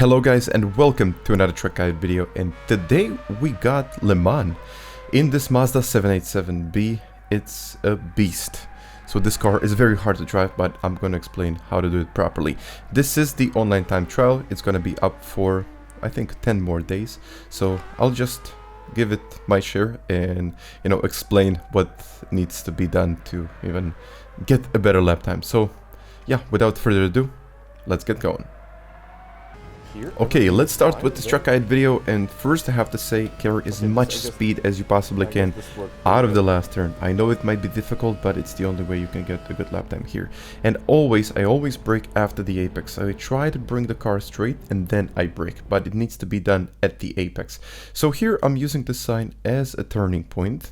Hello guys and welcome to another track guide video, and today we got Le Mans in this Mazda 787B. It's a beast. So this car is very hard to drive, but I'm going to explain how to do it properly. This is the online time trial. It's going to be up for I think 10 more days. So I'll just give it my share and explain what needs to be done to even get a better lap time. So yeah, without further ado, let's get going. Okay, let's start with this track guide video, and first I have to say carry as much speed as you possibly can out of the last turn. I know it might be difficult, but it's the only way you can get a good lap time here. And I always brake after the apex. So I try to bring the car straight and then I brake, but it needs to be done at the apex. So here I'm using this sign as a turning point.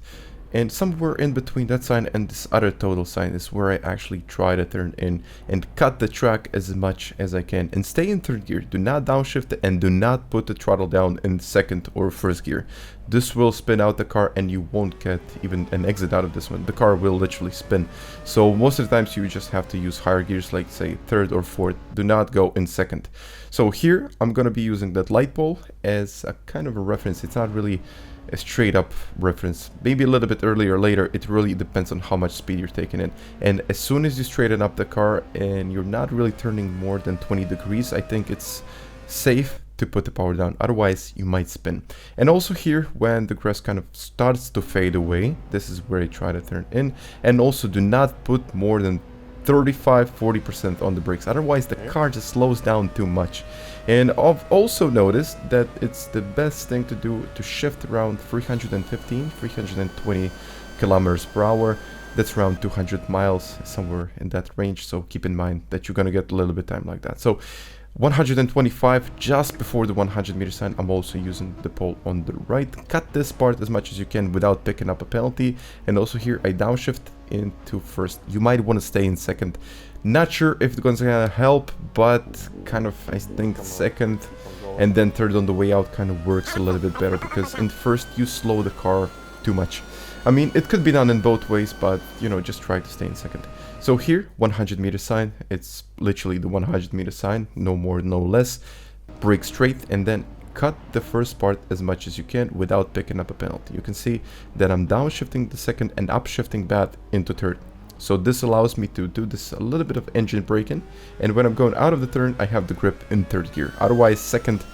And somewhere in between that sign and this other total sign is where I actually try to turn in and cut the track as much as I can. And stay in third gear. Do not downshift and do not put the throttle down in second or first gear. This will spin out the car and you won't get even an exit out of this one. The car will literally spin. So most of the times you just have to use higher gears, like say third or fourth. Do not go in second. So here I'm going to be using that light pole as a kind of a reference. It's not really a straight up reference, maybe a little bit earlier or later. It really depends on how much speed you're taking in. And as soon as you straighten up the car and you're not really turning more than 20 degrees, I think it's safe to put the power down, otherwise you might spin. And also here, when the grass kind of starts to fade away, this is where I try to turn in. And also do not put more than 35-40% on the brakes, otherwise the car just slows down too much. And I've also noticed that it's the best thing to do to shift around 320 kilometers per hour. That's around 200 miles, somewhere in that range. So keep in mind that you're gonna get a little bit time like that. So 125 just before the 100 meter sign. I'm also using the pole on the right. Cut this part as much as you can without picking up a penalty. And also here I downshift into first. You might want to stay in second. Not sure if it's gonna help, but kind of I think second and then third on the way out kind of works a little bit better, because in first you slow the car too much. I mean, it could be done in both ways, but just try to stay in second. So here, 100 meter sign, it's literally the 100 meter sign, no more, no less. Brake straight and then cut the first part as much as you can without picking up a penalty. You can see that I'm downshifting the second and upshifting that into third. So this allows me to do this a little bit of engine braking, and when I'm going out of the turn, I have the grip in third gear. Otherwise, second,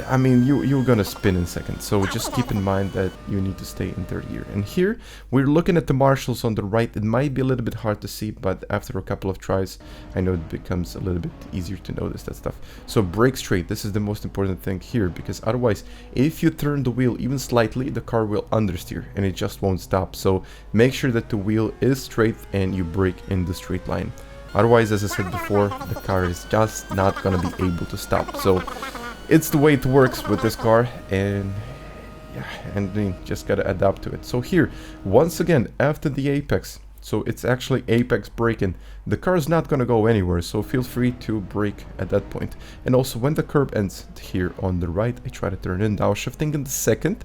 I mean, you're gonna spin in second, so just keep in mind that you need to stay in third gear. And here we're looking at the marshals on the right. It might be a little bit hard to see, but after a couple of tries I know it becomes a little bit easier to notice that stuff. So brake straight, this is the most important thing here, because otherwise if you turn the wheel even slightly, the car will understeer and it just won't stop. So make sure that the wheel is straight and you brake in the straight line. Otherwise, as I said before, the car is just not gonna be able to stop. So it's the way it works with this car, and yeah, and you just gotta adapt to it. So here, once again, after the apex, so it's actually apex braking, the car is not gonna go anywhere, so feel free to brake at that point. And also when the curb ends here on the right, I try to turn in, downshifting in the second,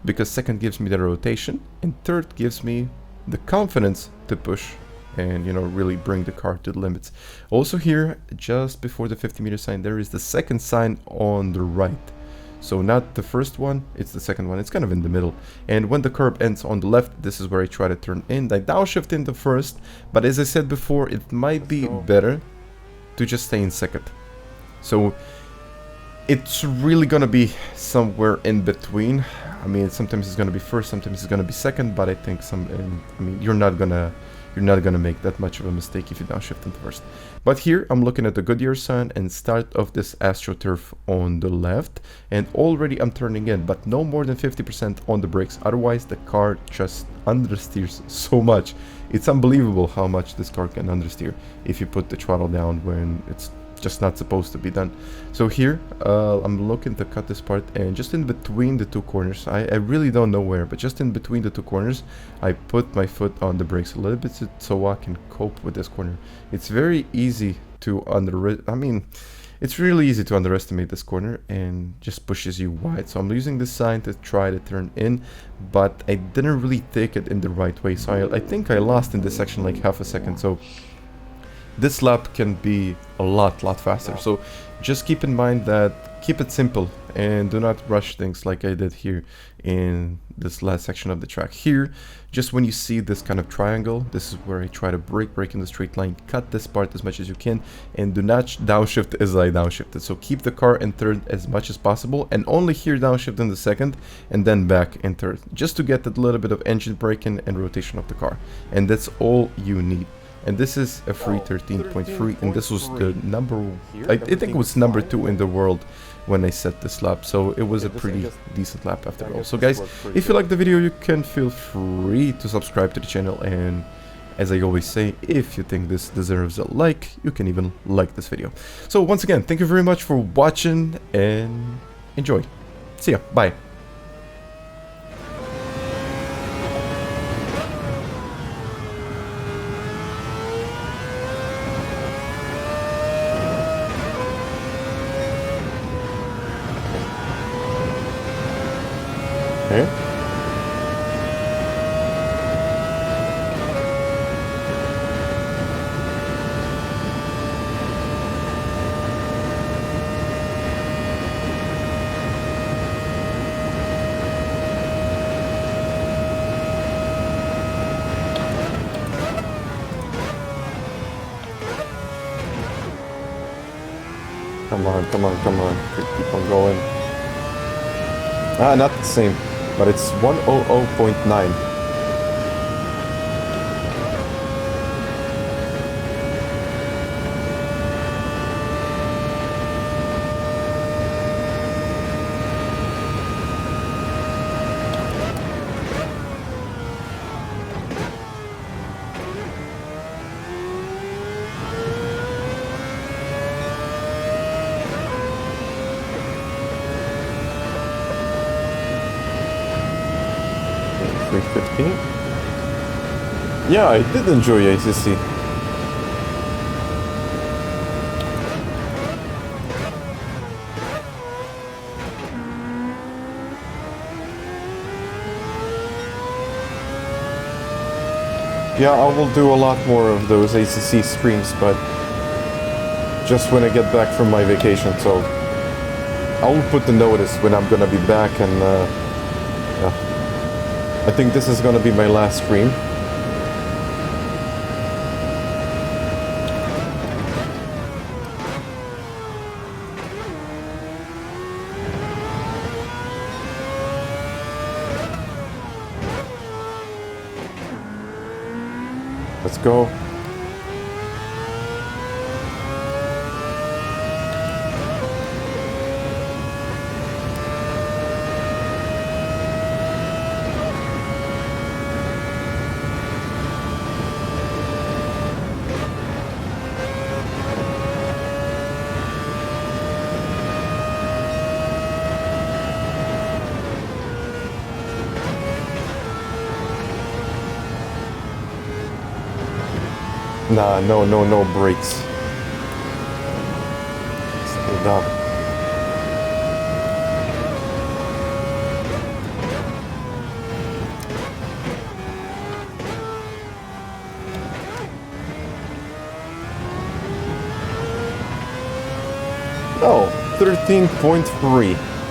because second gives me the rotation, and third gives me the confidence to push and really bring the car to the limits. Also here, just before the 50 meter sign, there is the second sign on the right. So not the first one, it's the second one. It's kind of in the middle. And when the curb ends on the left, this is where I try to turn in. I downshift in the first, but as I said before, it might be better to just stay in second. So it's really gonna be somewhere in between. I mean, sometimes it's gonna be first, sometimes it's gonna be second, but I think you're not gonna make that much of a mistake if you downshift in first. But here I'm looking at the Goodyear sign and start of this AstroTurf on the left, and already I'm turning in, but no more than 50% on the brakes, otherwise the car just understeers so much. It's unbelievable how much this car can understeer if you put the throttle down when it's just not supposed to be done. So here I'm looking to cut this part, and just in between the two corners, I really don't know where, but just in between the two corners I put my foot on the brakes a little bit so I can cope with this corner. It's very easy to it's really easy to underestimate this corner and just pushes you wide. So I'm using this sign to try to turn in, but I didn't really take it in the right way, so I think I lost in this section like half a second. So this lap can be a lot faster. So just keep in mind that keep it simple and do not rush things like I did here in this last section of the track. Here, just when you see this kind of triangle, this is where I try to brake in the straight line, cut this part as much as you can, and do not downshift as I downshifted. So keep the car in third as much as possible, and only here downshift in the second, and then back in third, just to get that little bit of engine braking and rotation of the car. And that's all you need. And this is a free 13.3, and this was the number, I think it was number 2 in the world when I set this lap, so it was a pretty decent lap after all. So guys, if you like the video, you can feel free to subscribe to the channel, and as I always say, if you think this deserves a like, you can even like this video. So once again, thank you very much for watching, and enjoy. See ya, bye. Okay. Come on. Keep on going. Ah, not the same. But it's 100.9. Yeah, I did enjoy ACC. Yeah, I will do a lot more of those ACC streams, but just when I get back from my vacation, so I will put the notice when I'm gonna be back, and yeah. I think this is gonna be my last stream. Let's go. Nah, no brakes. Stand up. Oh, 13.3.